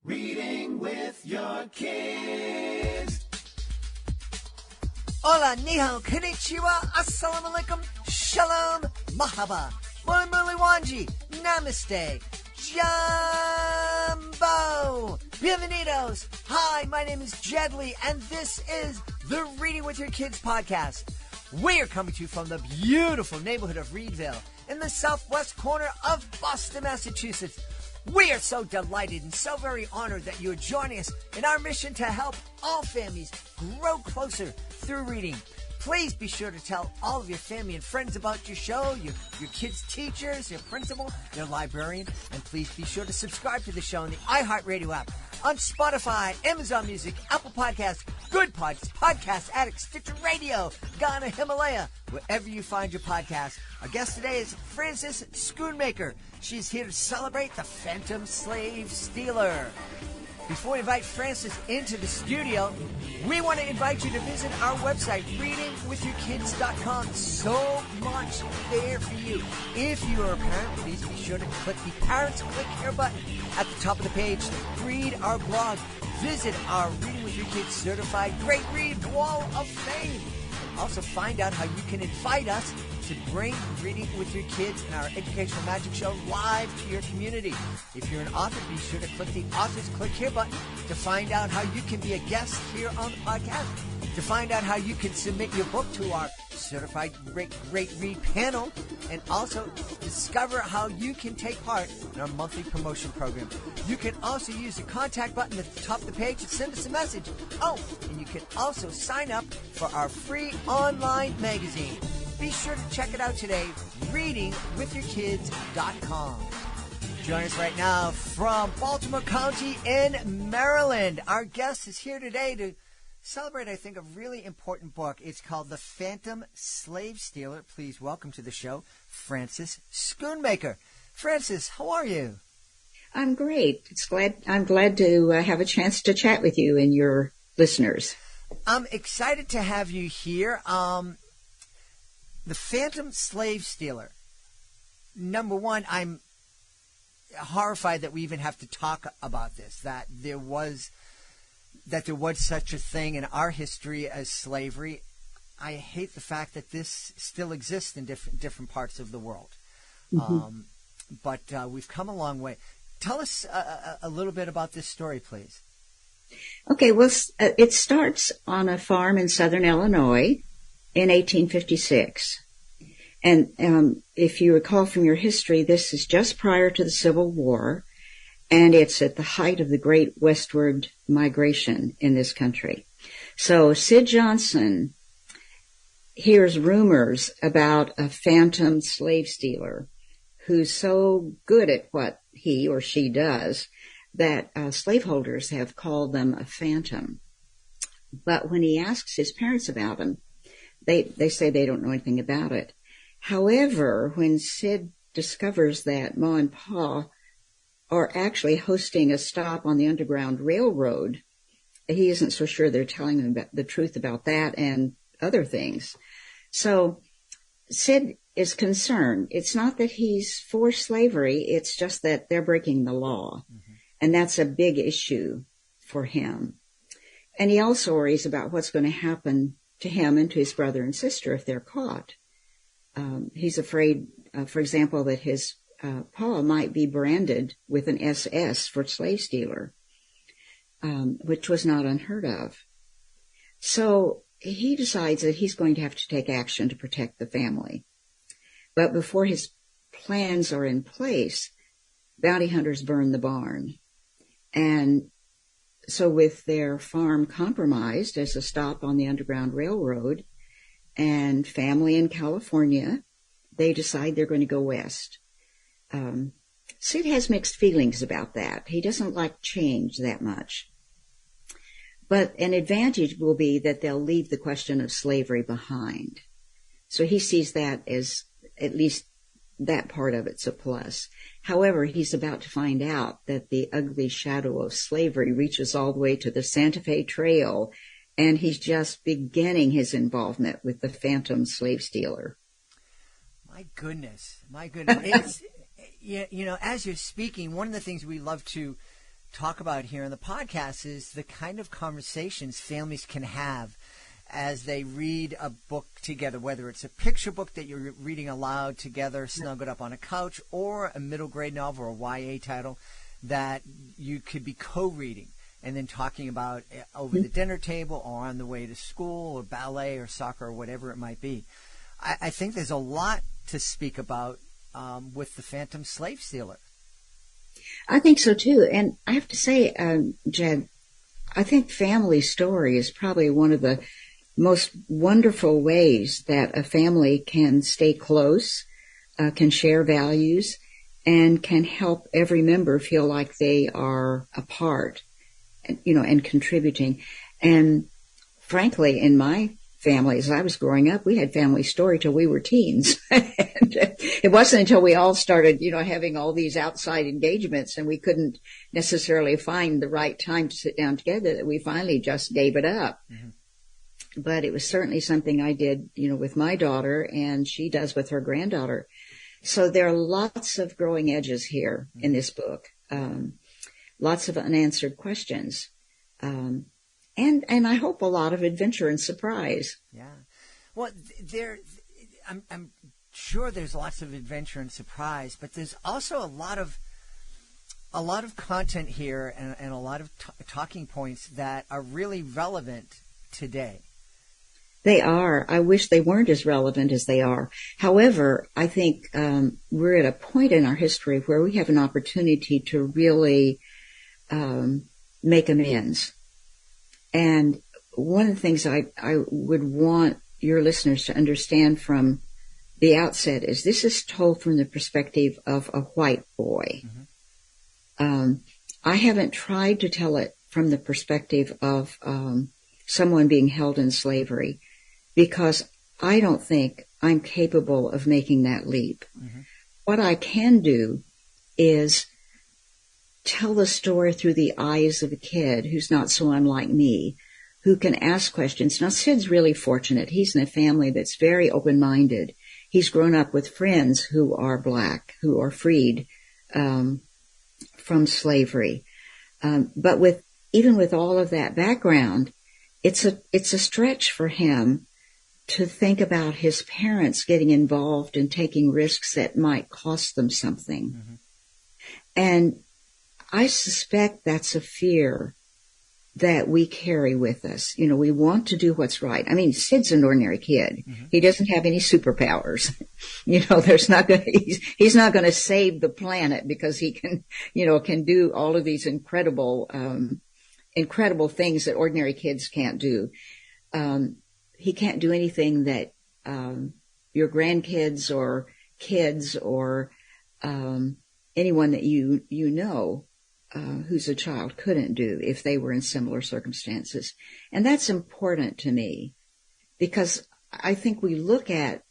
Reading with your kids. Hola, ni hao, konnichiwa, assalamu alaikum, shalom, mahaba, muli muli wanji, namaste, jumbo, bienvenidos. Hi, my name is Jedley, and this is the Reading with Your Kids podcast. We are coming to you from the beautiful neighborhood of Reedville in the southwest corner of Boston, Massachusetts. We are so delighted and so very honored that you are joining us in our mission to help all families grow closer through reading. Please be sure to tell all of your family and friends about your show, your kids' teachers, your principal, your librarian, and please be sure to subscribe to the show on the iHeartRadio app, on Spotify, Amazon Music, Apple Podcasts, Good Pods, Podcast Addict, Stitcher Radio, Ghana, Himalaya, wherever you find your podcast. Our guest today is Frances Schoonmaker. She's here to celebrate the Phantom Slave Stealer. Before we invite Frances into the studio, we want to invite you to visit our website, readingwithyourkids.com. So much there for you. If you are a parent, please be sure to click the Parents Click Here button at the top of the page to read our blog. Visit our Reading with Your Kids Certified Great Read Wall of Fame. And also find out how you can invite us to bring Reading with Your Kids and our Educational Magic Show live to your community. If you're an author, be sure to click the Authors Click Here button to find out how you can be a guest here on the podcast, to find out how you can submit your book to our Certified Great Read panel, and also discover how you can take part in our monthly promotion program. You can also use the contact button at the top of the page to send us a message. Oh, and you can also sign up for our free online magazine. Be sure to check it out today, readingwithyourkids.com. Join us right now from Baltimore County in Maryland. Our guest is here today to celebrate, I think, a really important book. It's called The Phantom Slave Stealer. Please welcome to the show, Frances Schoonmaker. Frances, how are you? I'm great. I'm glad to have a chance to chat with you and your listeners. I'm excited to have you here. The Phantom Slave Stealer. Number one, I'm horrified that we even have to talk about this, that there was such a thing in our history as slavery. I hate the fact that this still exists in different parts of the world. Mm-hmm. But we've come a long way. Tell us a little bit about this story, please. Okay, well, it starts on a farm in southern Illinois in 1856. And if you recall from your history, this is just prior to the Civil War, and it's at the height of the great westward migration in this country. So Sid Johnson hears rumors about a phantom slave stealer who's so good at what he or she does that slaveholders have called them a phantom. But when he asks his parents about him, they say they don't know anything about it. However, when Sid discovers that Ma and Pa are actually hosting a stop on the Underground Railroad, he isn't so sure they're telling him about the truth about that and other things. So Sid is concerned. It's not that he's for slavery, it's just that they're breaking the law. Mm-hmm. And that's a big issue for him. And he also worries about what's going to happen to him and to his brother and sister if they're caught. He's afraid, for example, that his Pa might be branded with an SS for slave stealer, which was not unheard of. So he decides that he's going to have to take action to protect the family. But before his plans are in place, bounty hunters burn the barn. And so with their farm compromised as a stop on the Underground Railroad and family in California, they decide they're going to go west. Sid has mixed feelings about that. He doesn't like change that much. But an advantage will be that they'll leave the question of slavery behind. So he sees that as, at least that part of it's a plus. However, he's about to find out that the ugly shadow of slavery reaches all the way to the Santa Fe Trail, and he's just beginning his involvement with the phantom slave stealer. My goodness. It's, as you're speaking, one of the things we love to talk about here in the podcast is the kind of conversations families can have as they read a book together, whether it's a picture book that you're reading aloud together, snuggled up on a couch, or a middle grade novel or YA title that you could be co-reading and then talking about over the dinner table or on the way to school or ballet or soccer or whatever it might be. I think there's a lot to speak about with the Phantom Slave Stealer. I think so too. And I have to say, Jed, I think family story is probably one of the most wonderful ways that a family can stay close, can share values, and can help every member feel like they are a part, and contributing. And frankly, in my family, as I was growing up, we had family story till we were teens. And it wasn't until we all started, having all these outside engagements and we couldn't necessarily find the right time to sit down together that we finally just gave it up. Mm-hmm. But it was certainly something I did, with my daughter, and she does with her granddaughter. So there are lots of growing edges here in this book, lots of unanswered questions, and I hope a lot of adventure and surprise. Yeah, well, I'm sure there's lots of adventure and surprise, but there's also a lot of content here and a lot of talking points that are really relevant today. They are. I wish they weren't as relevant as they are. However, I think we're at a point in our history where we have an opportunity to really make amends. And one of the things I would want your listeners to understand from the outset is this is told from the perspective of a white boy. Mm-hmm. I haven't tried to tell it from the perspective of someone being held in slavery, because I don't think I'm capable of making that leap. Mm-hmm. What I can do is tell the story through the eyes of a kid who's not so unlike me, who can ask questions. Now, Sid's really fortunate. He's in a family that's very open-minded. He's grown up with friends who are Black, who are freed from slavery. But even with all of that background, it's a stretch for him to think about his parents getting involved and taking risks that might cost them something. Mm-hmm. And I suspect that's a fear that we carry with us. We want to do what's right. I mean, Sid's an ordinary kid. Mm-hmm. He doesn't have any superpowers. He's not going to save the planet because he can do all of these incredible things that ordinary kids can't do. He can't do anything that your grandkids or kids or anyone that you know who's a child couldn't do if they were in similar circumstances. And that's important to me because I think we look at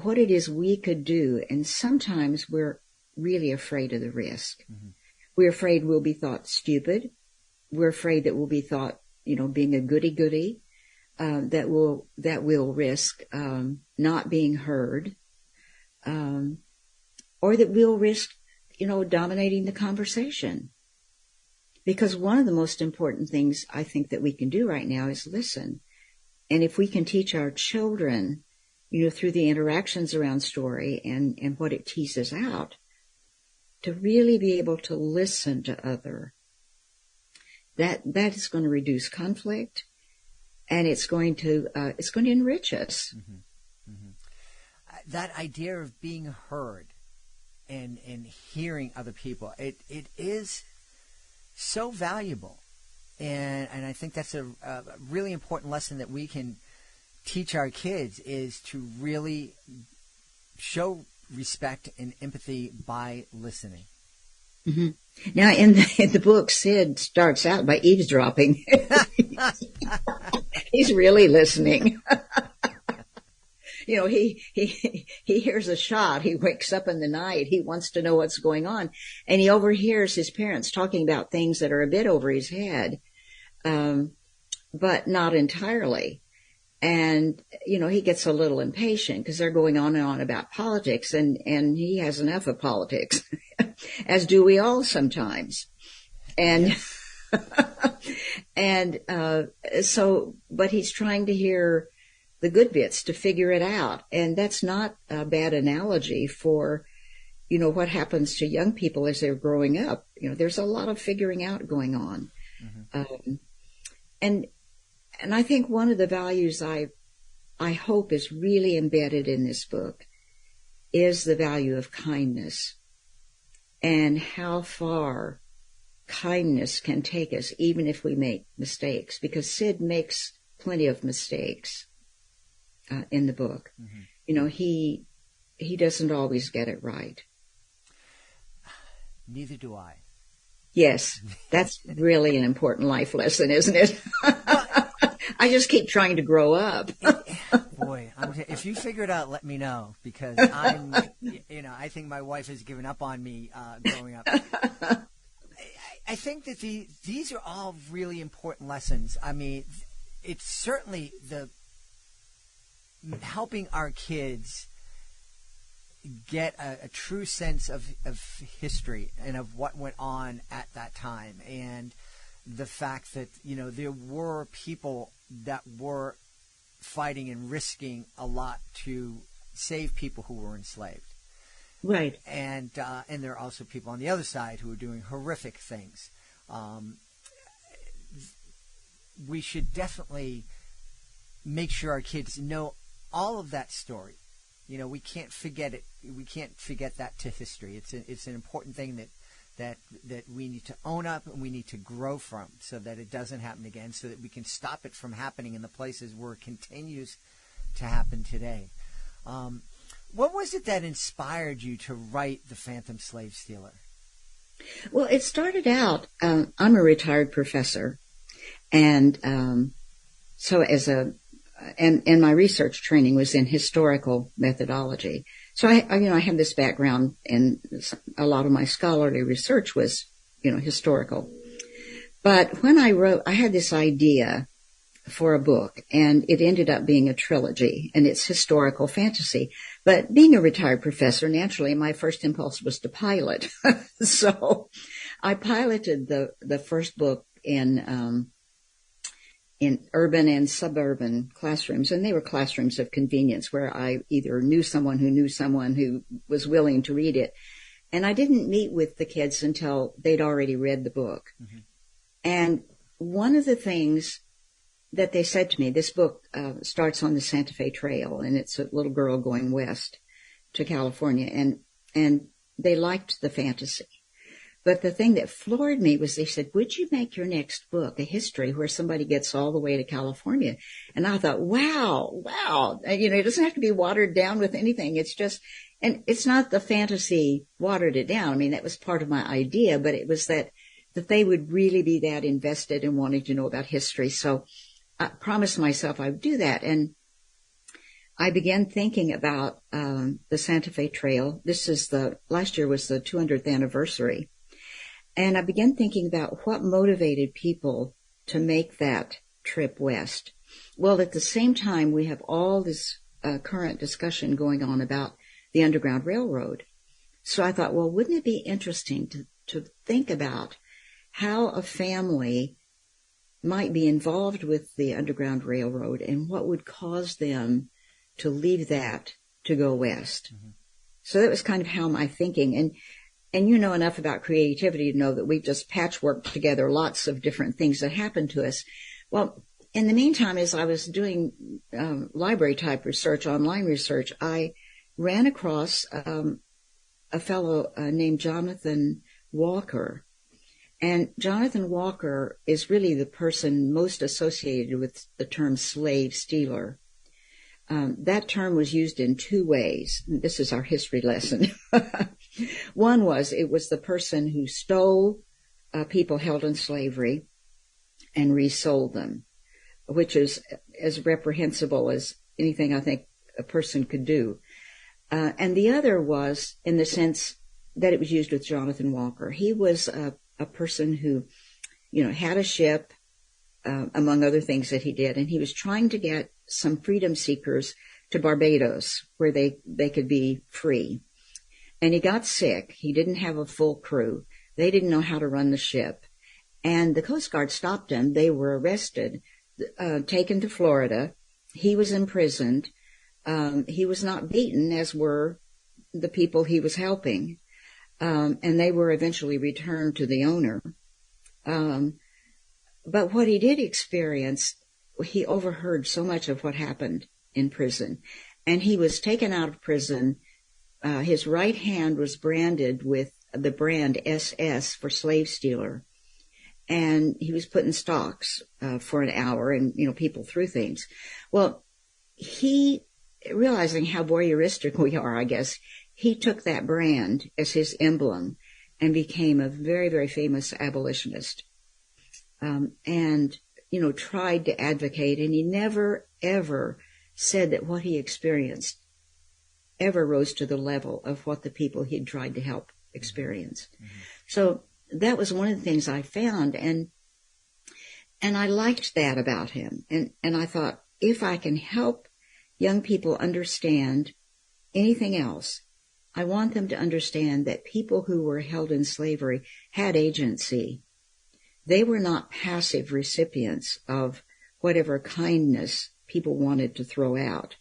what it is we could do, and sometimes we're really afraid of the risk. Mm-hmm. We're afraid we'll be thought stupid. We're afraid that we'll be thought, being a goody-goody. That will risk not being heard, or that we'll risk, dominating the conversation. Because one of the most important things I think that we can do right now is listen. And if we can teach our children, through the interactions around story and what it teases out, to really be able to listen to other, that is going to reduce conflict. And it's going to enrich us. Mm-hmm. Mm-hmm. That idea of being heard and hearing other people, it is so valuable, and I think that's a really important lesson that we can teach our kids, is to really show respect and empathy by listening. Mm-hmm. Now, in the book, Sid starts out by eavesdropping. He's really listening. He hears a shot. He wakes up in the night. He wants to know what's going on. And he overhears his parents talking about things that are a bit over his head, but not entirely. And, he gets a little impatient because they're going on and on about politics, and he has enough of politics, as do we all sometimes. And, and, but he's trying to hear the good bits to figure it out. And that's not a bad analogy for, what happens to young people as they're growing up. There's a lot of figuring out going on. Mm-hmm. And I think one of the values I hope is really embedded in this book is the value of kindness and how far kindness can take us, even if we make mistakes, because Sid makes plenty of mistakes in the book. Mm-hmm. He doesn't always get it right. Neither do I. Yes, that's really an important life lesson, isn't it? I just keep trying to grow up. Boy, if you figure it out, let me know, because I think my wife has given up on me growing up. I think that these are all really important lessons. I mean, it's certainly helping our kids get a true sense of history and of what went on at that time, and the fact that there were people that were fighting and risking a lot to save people who were enslaved. Right. And there are also people on the other side who are doing horrific things. We should definitely make sure our kids know all of that story. We can't forget it. We can't forget that to history. It's an important thing that we need to own up and we need to grow from, so that it doesn't happen again, so that we can stop it from happening in the places where it continues to happen today. What was it that inspired you to write The Phantom Slave Stealer? Well, it started out, I'm a retired professor, and so and my research training was in historical methodology. So I have this background, and a lot of my scholarly research was, historical. But when I had this idea for a book, and it ended up being a trilogy, and it's historical fantasy. But being a retired professor, naturally, my first impulse was to pilot. So I piloted the first book in urban and suburban classrooms, and they were classrooms of convenience where I either knew someone who was willing to read it. And I didn't meet with the kids until they'd already read the book. Mm-hmm. And one of the things that they said to me, this book starts on the Santa Fe Trail, and it's a little girl going west to California, and they liked the fantasy. But the thing that floored me was they said, would you make your next book a history where somebody gets all the way to California? And I thought, wow. It doesn't have to be watered down with anything. It's just, and it's not the fantasy watered it down. I mean, that was part of my idea, but it was that they would really be that invested in wanting to know about history. So I promised myself I would do that. And I began thinking about the Santa Fe Trail. Last year was the 200th anniversary. And I began thinking about what motivated people to make that trip west. Well, at the same time, we have all this current discussion going on about the Underground Railroad. So I thought, well, wouldn't it be interesting to think about how a family might be involved with the Underground Railroad and what would cause them to leave that to go west. Mm-hmm. So that was kind of how my thinking. And you know enough about creativity to know that we just patchworked together lots of different things that happened to us. Well, in the meantime, as I was doing library-type research, online research, I ran across a fellow named Jonathan Walker. And Jonathan Walker is really the person most associated with the term slave stealer. That term was used in two ways. This is our history lesson. One was, it was the person who stole people held in slavery and resold them, which is as reprehensible as anything I think a person could do. And the other was in the sense that it was used with Jonathan Walker. He was a person who, had a ship, among other things that he did, and he was trying to get some freedom seekers to Barbados where they could be free. And he got sick. He didn't have a full crew. They didn't know how to run the ship. And the Coast Guard stopped him. They were arrested, taken to Florida. He was imprisoned. He was not beaten, as were the people he was helping. And they were eventually returned to the owner. But what he did experience, he overheard so much of what happened in prison. And he was taken out of prison. His right hand was branded with the brand SS for slave stealer. And he was put in stocks for an hour, and, people threw things. Well, he, realizing how voyeuristic we are, I guess, he took that brand as his emblem and became a very, very famous abolitionist. And, tried to advocate, and he never, ever said that what he experienced ever rose to the level of what the people he'd tried to help experience. Mm-hmm. So that was one of the things I found, and I liked that about him. And I thought, if I can help young people understand anything else, I want them to understand that people who were held in slavery had agency. They were not passive recipients of whatever kindness people wanted to throw out.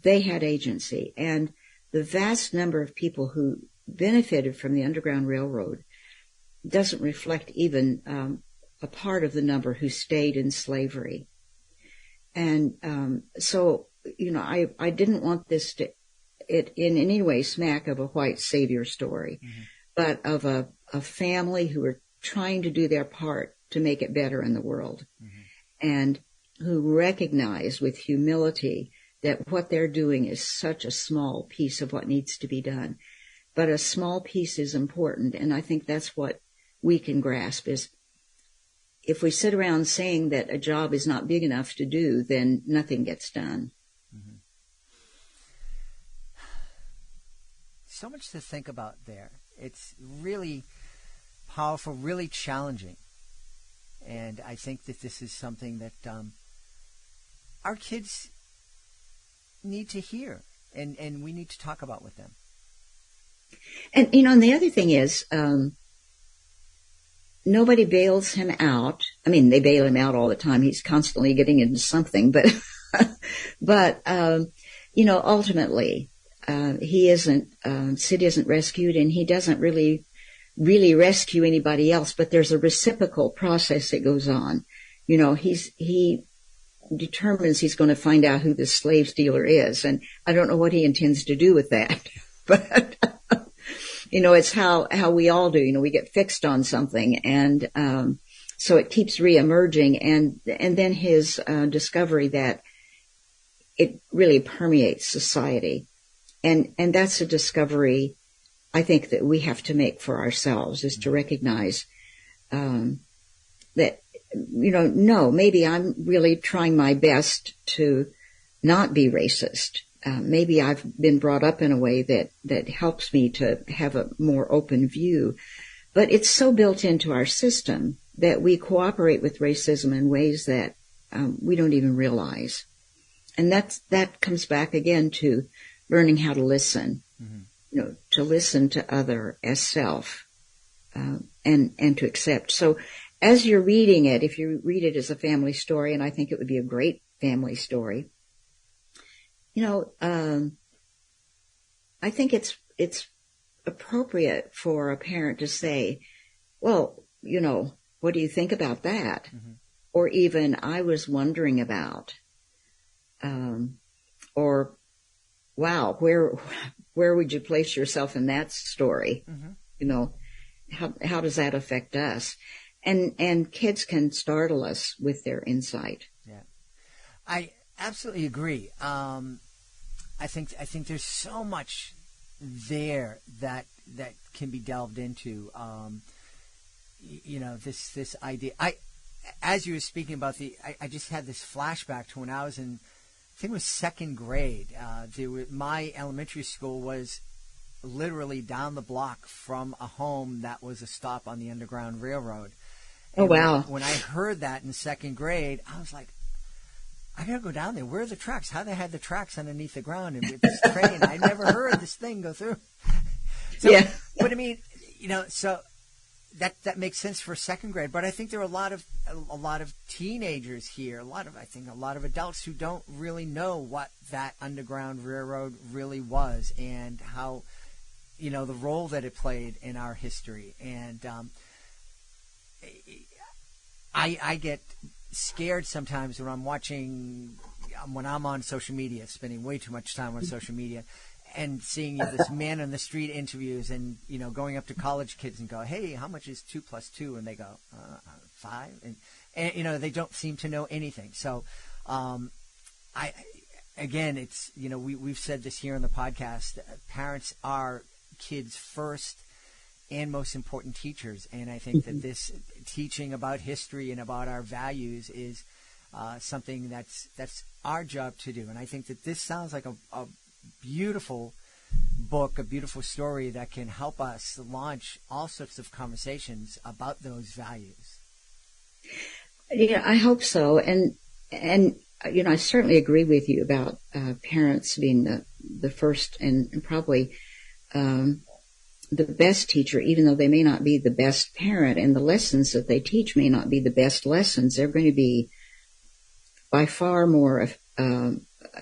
They had agency. And the vast number of people who benefited from the Underground Railroad doesn't reflect even a part of the number who stayed in slavery. And so, I didn't want this to in any way smack of a white savior story, mm-hmm. but of a family who were trying to do their part to make it better in the world, mm-hmm. and who recognize with humility that what they're doing is such a small piece of what needs to be done. But a small piece is important, and I think that's what we can grasp is if we sit around saying that a job is not big enough to do, then nothing gets done. Mm-hmm. So much to think about there. It's really powerful, really challenging. And I think that this is something that our kids need to hear, and we need to talk about with them. And, and the other thing is, nobody bails him out. I mean, they bail him out all the time. He's constantly getting into something, but, ultimately, Sid isn't rescued, and he doesn't really rescue anybody else, but there's a reciprocal process that goes on. He determines he's going to find out who the slave stealer is, and I don't know what he intends to do with that, but it's how we all do. We get fixed on something, and so it keeps reemerging, and then his discovery that it really permeates society, and that's a discovery I think that we have to make for ourselves, is to recognize that no, maybe I'm really trying my best to not be racist. Maybe I've been brought up in a way that helps me to have a more open view. But it's so built into our system that we cooperate with racism in ways that we don't even realize. And that comes back again to learning how to listen, mm-hmm. To listen to other as self, and to accept. So as you're reading it, if you read it as a family story, and I think it would be a great family story, I think it's appropriate for a parent to say, well, what do you think about that? Mm-hmm. Or even, I was wondering about, or, wow, where would you place yourself in that story? Mm-hmm. How does that affect us? And kids can startle us with their insight. Yeah, I absolutely agree. I think there's so much there that can be delved into. This idea. As you were speaking about I just had this flashback to when I was in, I think it was second grade. My elementary school was literally down the block from a home that was a stop on the Underground Railroad. And wow. When I heard that in second grade, I was like, I gotta go down there. Where are the tracks? How they had the tracks underneath the ground and with this train? I never heard this thing go through. So, yeah. But I mean, so that makes sense for second grade, but I think there are a lot of teenagers here, I think a lot of adults who don't really know what that Underground Railroad really was and how, the role that it played in our history. And I get scared sometimes when I'm on social media, spending way too much time on social media, and seeing this man on the street interviews and, going up to college kids and go, hey, how much is 2 + 2? And they go, 5. And they don't seem to know anything. So, it's, we've said this here on the podcast, parents are kids' first and most important teachers. And I think that this teaching about history and about our values is something that's our job to do. And I think that this sounds like a beautiful book, a beautiful story that can help us launch all sorts of conversations about those values. Yeah, I hope so. And I certainly agree with you about parents being the first and probably the best teacher, even though they may not be the best parent, and the lessons that they teach may not be the best lessons. They're going to be by far more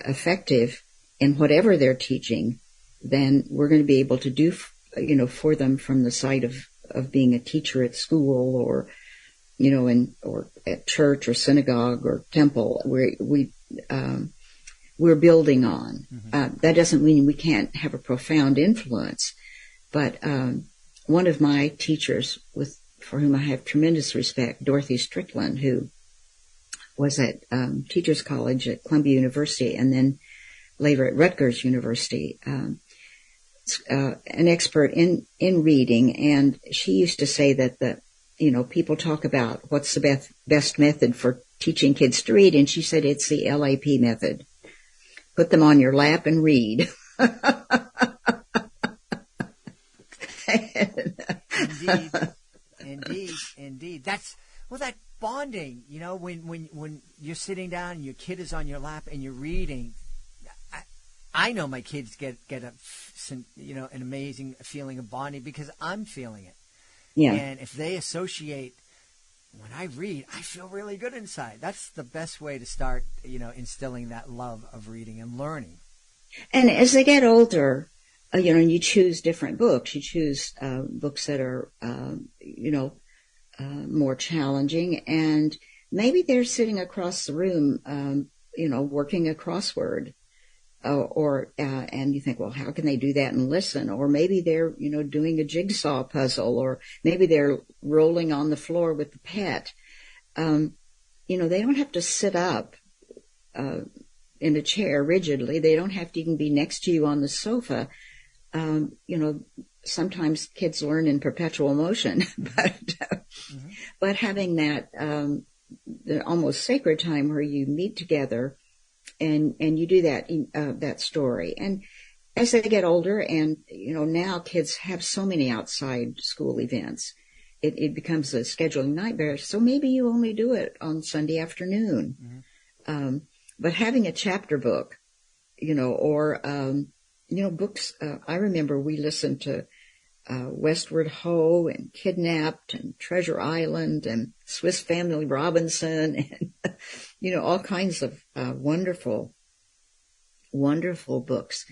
effective in whatever they're teaching than we're going to be able to do, for them from the side of being a teacher at school or, or at church or synagogue or temple where we're building on. Mm-hmm. That doesn't mean we can't have a profound influence, but one of my teachers for whom I have tremendous respect, Dorothy Strickland, who was at Teachers College at Columbia University and then later at Rutgers University, an expert in reading, and she used to say that people talk about what's the best method for teaching kids to read, and she said it's the LAP method. Put them on your lap and read. Indeed. That's that bonding. When you're sitting down and your kid is on your lap and you're reading. I know my kids get an amazing feeling of bonding because I'm feeling it. Yeah. And if they associate when I read, I feel really good inside. That's the best way to start, instilling that love of reading and learning. And as they get older, and you choose different books. You choose books that are, more challenging, and maybe they're sitting across the room, working a crossword. And you think, well, how can they do that and listen? Or maybe they're, doing a jigsaw puzzle, or maybe they're rolling on the floor with the pet. They don't have to sit up, in a chair rigidly. They don't have to even be next to you on the sofa. Sometimes kids learn in perpetual motion, but having that, the almost sacred time where you meet together and you do that story. And as they get older and, now kids have so many outside school events, it becomes a scheduling nightmare. So maybe you only do it on Sunday afternoon. Mm-hmm. But having a chapter book, or, books, I remember we listened to, Westward Ho and Kidnapped and Treasure Island and Swiss Family Robinson and, all kinds of, wonderful books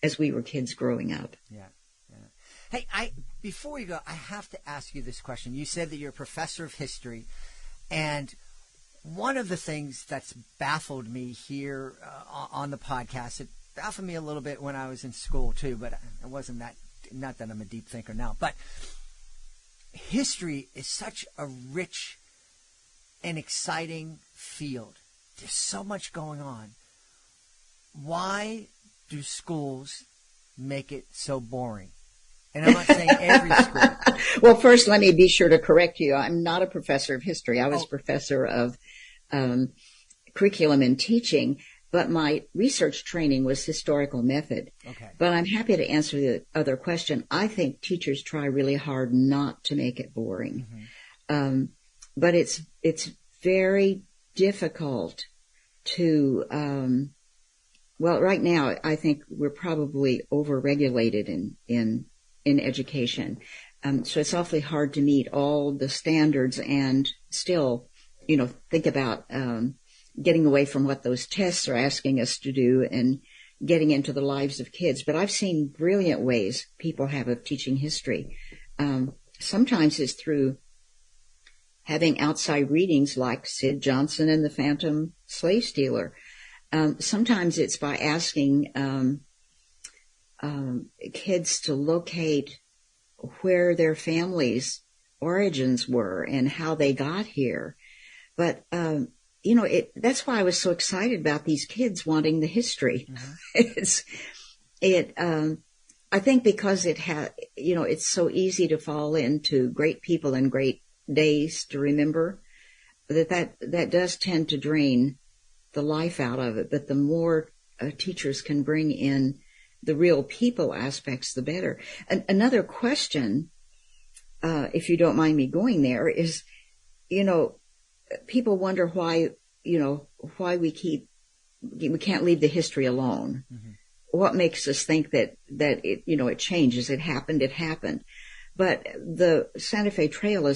as we were kids growing up. Yeah. Hey, before we go, I have to ask you this question. You said that you're a professor of history, and one of the things that's baffled me here on the podcast, it baffled me a little bit when I was in school too, but it wasn't that, not that I'm a deep thinker now, but history is such a rich and exciting field. There's so much going on. Why do schools make it so boring? And I'm not saying every school. Well, first, let me be sure to correct you. I'm not a professor of history. I was professor of curriculum and teaching, but my research training was historical method. Okay. But I'm happy to answer the other question. I think teachers try really hard not to make it boring. Mm-hmm. But it's very difficult to, right now I think we're probably overregulated in education. So it's awfully hard to meet all the standards and still, think about getting away from what those tests are asking us to do and getting into the lives of kids. But I've seen brilliant ways people have of teaching history. Sometimes it's through having outside readings like Sid Johnson and the Phantom Slave Stealer. Sometimes it's by asking kids to locate where their families' origins were and how they got here. But, that's why I was so excited about these kids wanting the history. Mm-hmm. I think because it's so easy to fall into great people and great days to remember, that does tend to drain the life out of it. But the more teachers can bring in the real people aspects, the better. Another question, if you don't mind me going there, is, people wonder why we can't leave the history alone. Mm-hmm. What makes us think that it, it changes? It happened. But the Santa Fe Trail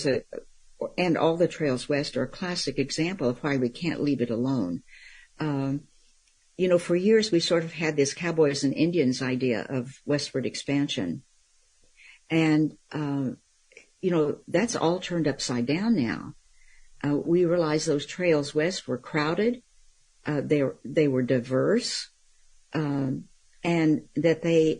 and all the trails west are a classic example of why we can't leave it alone. For years we sort of had this cowboys and Indians idea of westward expansion. And, that's all turned upside down now. We realize those trails west were crowded. They were diverse, and that they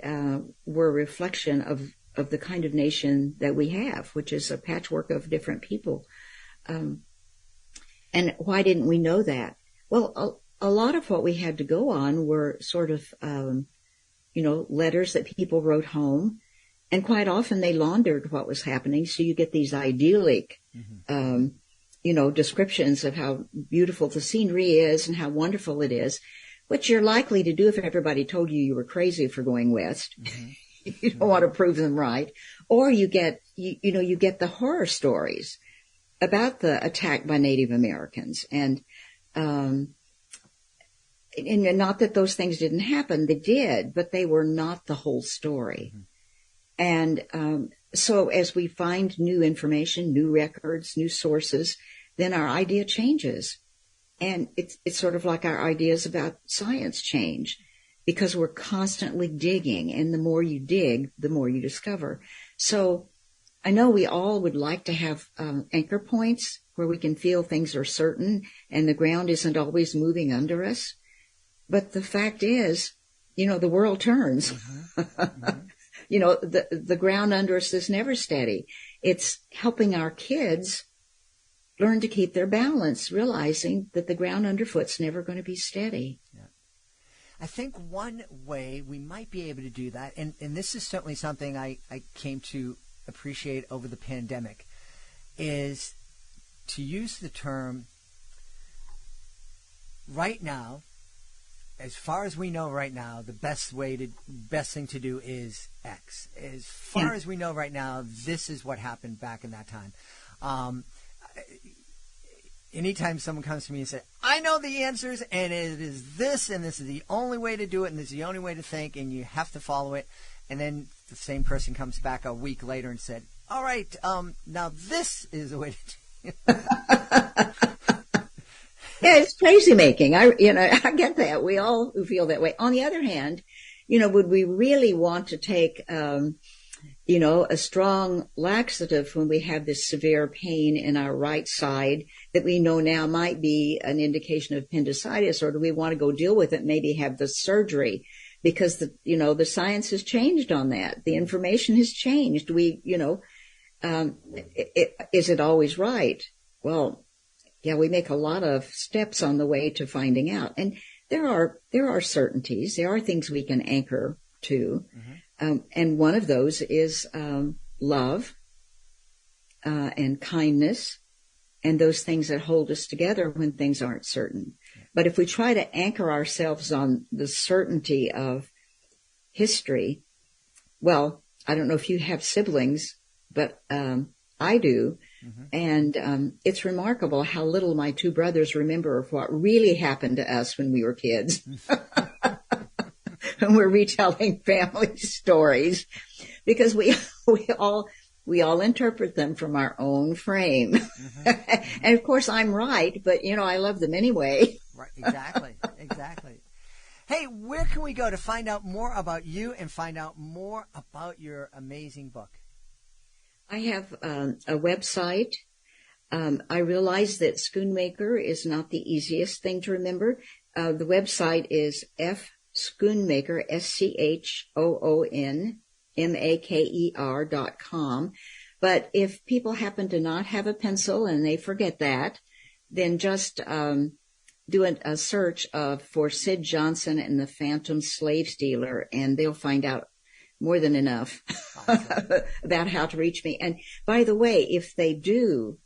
were a reflection of the kind of nation that we have, which is a patchwork of different people. And why didn't we know that? Well, a lot of what we had to go on were sort of, letters that people wrote home. And quite often they laundered what was happening. So you get these idyllic, descriptions of how beautiful the scenery is and how wonderful it is, which you're likely to do if everybody told you were crazy for going west. Mm-hmm. You don't want to prove them right. Or you get the horror stories about the attack by Native Americans. And not that those things didn't happen, they did, but they were not the whole story. Mm-hmm. And so as we find new information, new records, new sources, then our idea changes. And it's sort of like our ideas about science change, because we're constantly digging, and the more you dig, the more you discover. So I know we all would like to have anchor points where we can feel things are certain and the ground isn't always moving under us. But the fact is, the world turns. Mm-hmm. Mm-hmm. The ground under us is never steady. It's helping our kids learn to keep their balance, realizing that the ground underfoot's never going to be steady. Yeah. I think one way we might be able to do that, and this is certainly something I came to appreciate over the pandemic, is to use the term right now. As far as we know right now, the best thing to do is X. As far as we know right now, this is what happened back in that time. Anytime someone comes to me and says, I know the answers, and it is this, and this is the only way to do it, and this is the only way to think, and you have to follow it. And then the same person comes back a week later and said, all right, now this is the way to do it. Yeah, it's crazy making. I get that. We all feel that way. On the other hand, would we really want to take, a strong laxative when we have this severe pain in our right side that we know now might be an indication of appendicitis, or do we want to go deal with it, maybe have the surgery? Because the science has changed on that. The information has changed. Is it always right? Well, yeah, we make a lot of steps on the way to finding out. And there are certainties. There are things we can anchor to. Mm-hmm. And one of those is love and kindness and those things that hold us together when things aren't certain. Yeah. But if we try to anchor ourselves on the certainty of history, well, I don't know if you have siblings, but I do. Mm-hmm. And it's remarkable how little my two brothers remember of what really happened to us when we were kids. And we're retelling family stories because we we all interpret them from our own frame. And of course I'm right, but I love them anyway. Right, exactly, exactly. Hey, where can we go to find out more about you and find out more about your amazing book? I have a website. I realize that Schoonmaker is not the easiest thing to remember. The website is Schoonmaker, SchoonMaker.com. But if people happen to not have a pencil and they forget that, then just do a search for Sid Johnson and the Phantom Slave Stealer, and they'll find out more than enough about how to reach me. And by the way, if they do,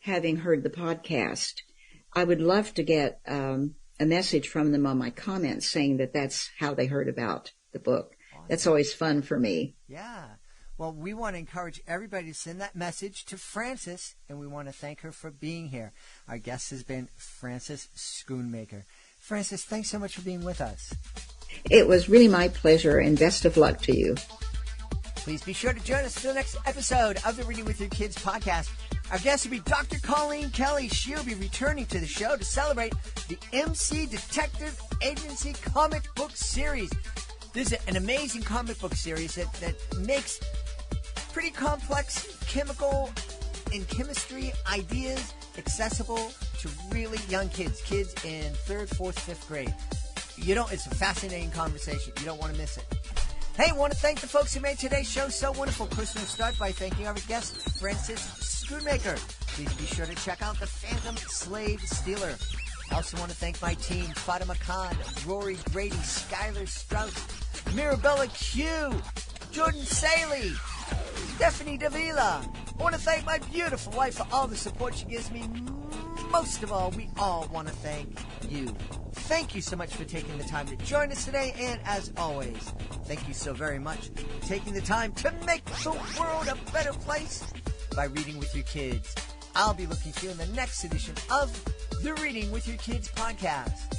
having heard the podcast, I would love to get a message from them on my comments saying that that's how they heard about the book. Awesome. That's always fun for me. Yeah. Well, we want to encourage everybody to send that message to Frances, and we want to thank her for being here. Our guest has been Frances Schoonmaker. Frances, thanks so much for being with us. It was really my pleasure, and best of luck to you. Please be sure to join us for the next episode of the Reading with Your Kids podcast. Our guest will be Dr. Colleen Kelly. She'll be returning to the show to celebrate the MC Detective Agency comic book series. This is an amazing comic book series that makes pretty complex chemical and chemistry ideas accessible to really young kids in 3rd, 4th, 5th grade. It's a fascinating conversation. You don't want to miss it. Hey, I want to thank the folks who made today's show so wonderful. Personally start by thanking our guest, Frances Schoonmaker. Please be sure to check out the Phantom Slave Stealer. I also want to thank my team, Fatima Khan, Rory Grady, Skylar Strout, Mirabella Q, Jordan Saley, Stephanie Davila. I want to thank my beautiful wife for all the support she gives me. Most of all, we all want to thank you. Thank you so much for taking the time to join us today, and as always, thank you so very much for taking the time to make the world a better place by reading with your kids. I'll be looking for you in the next edition of the Reading with Your Kids podcast.